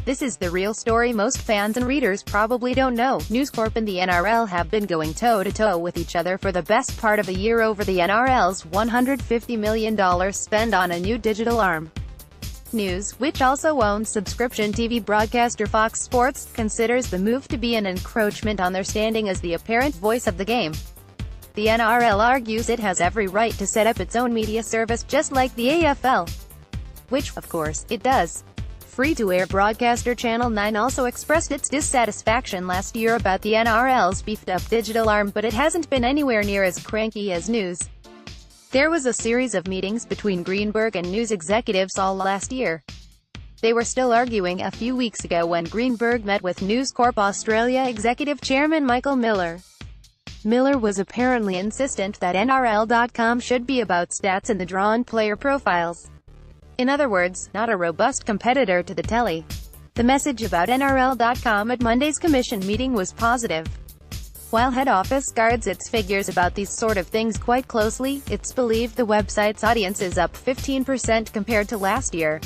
This is the real story most fans and readers probably don't know. News Corp and the NRL have been going toe-to-toe with each other for the best part of a year over the NRL's $150 million spend on a new digital arm. News, which also owns subscription TV broadcaster Fox Sports, considers the move to be an encroachment on their standing as the apparent voice of the game. The NRL argues it has every right to set up its own media service, just like the AFL. Which, of course, it does. Free-to-air broadcaster Channel 9 also expressed its dissatisfaction last year about the NRL's beefed-up digital arm, but it hasn't been anywhere near as cranky as News. There was a series of meetings between Greenberg and News executives all last year. They were still arguing a few weeks ago when Greenberg met with News Corp Australia Executive Chairman Michael Miller. Miller was apparently insistent that NRL.com should be about stats and the drawn player profiles. In other words, not a robust competitor to the telly. The message about NRL.com at Monday's commission meeting was positive. While head office guards its figures about these sort of things quite closely, it's believed the website's audience is up 15% compared to last year.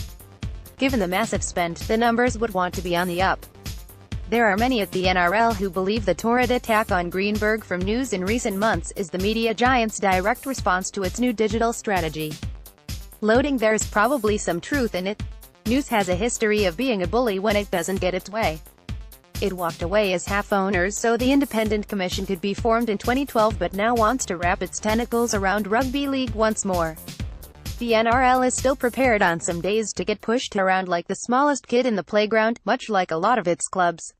Given the massive spend, the numbers would want to be on the up. There are many at the NRL who believe the torrid attack on Greenberg from News in recent months is the media giant's direct response to its new digital strategy. Loading, there's probably some truth in it. News has a history of being a bully when it doesn't get its way. It walked away as half-owners so the independent commission could be formed in 2012, but now wants to wrap its tentacles around rugby league once more. The NRL is still prepared on some days to get pushed around like the smallest kid in the playground, much like a lot of its clubs.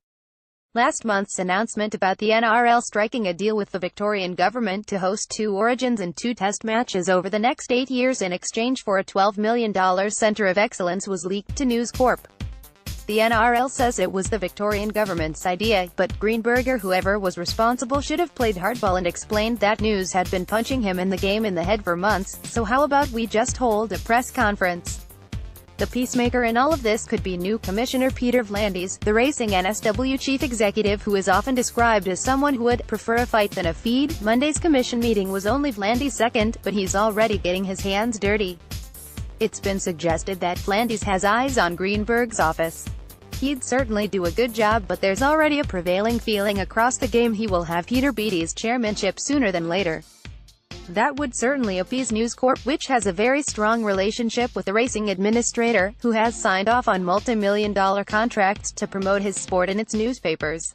Last month's announcement about the NRL striking a deal with the Victorian government to host 2 Origins and 2 Test matches over the next 8 years in exchange for a $12 million Centre of Excellence was leaked to News Corp. The NRL says it was the Victorian government's idea, but Greenberg or whoever was responsible should have played hardball and explained that News had been punching him in the game in the head for months, so how about we just hold a press conference? The peacemaker in all of this could be new Commissioner Peter V'landys, the racing NSW chief executive who is often described as someone who would prefer a fight than a feed. Monday's commission meeting was only V'landys' second, but he's already getting his hands dirty. It's been suggested that V'landys has eyes on Greenberg's office. He'd certainly do a good job, but there's already a prevailing feeling across the game he will have Peter Beattie's chairmanship sooner than later. That would certainly appease News Corp, which has a very strong relationship with the racing administrator, who has signed off on multi-million-dollar contracts to promote his sport in its newspapers.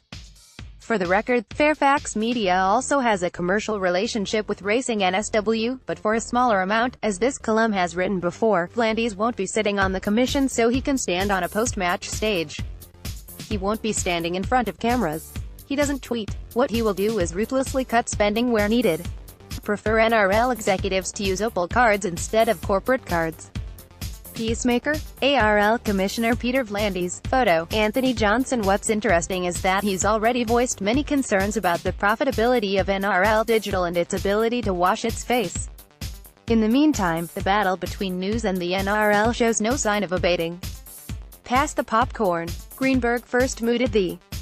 For the record, Fairfax Media also has a commercial relationship with Racing NSW, but for a smaller amount. As this column has written before, V'landys won't be sitting on the commission so he can stand on a post-match stage. He won't be standing in front of cameras. He doesn't tweet. What he will do is ruthlessly cut spending where needed. Prefer NRL executives to use Opal cards instead of corporate cards. Peacemaker? ARL Commissioner Peter V'landys. Photo, Anthony Johnson. What's interesting is that he's already voiced many concerns about the profitability of NRL Digital and its ability to wash its face. In the meantime, the battle between News and the NRL shows no sign of abating. Pass the popcorn. Greenberg first mooted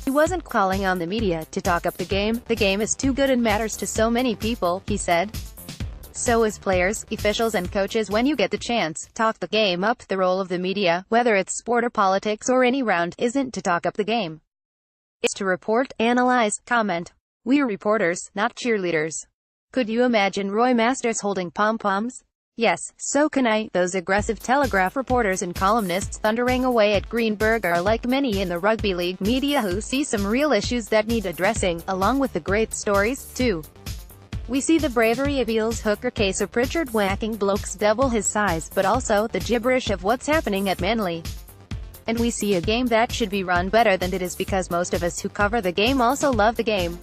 he wasn't calling on the media to talk up the game is too good and matters to so many people, he said. So as players, officials and coaches, when you get the chance, talk the game up. The role of the media, whether it's sport or politics or any round, isn't to talk up the game. It's to report, analyze, comment. We're reporters, not cheerleaders. Could you imagine Roy Masters holding pom-poms? Yes, so can I. Those aggressive Telegraph reporters and columnists thundering away at Greenberg are like many in the rugby league media who see some real issues that need addressing, along with the great stories, too. We see the bravery of Eel's hooker case of Pritchard whacking blokes double his size, but also the gibberish of what's happening at Manly. And we see a game that should be run better than it is because most of us who cover the game also love the game.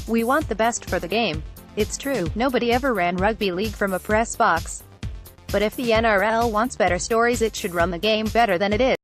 We want the best for the game. It's true, nobody ever ran rugby league from a press box. But if the NRL wants better stories, it should run the game better than it is.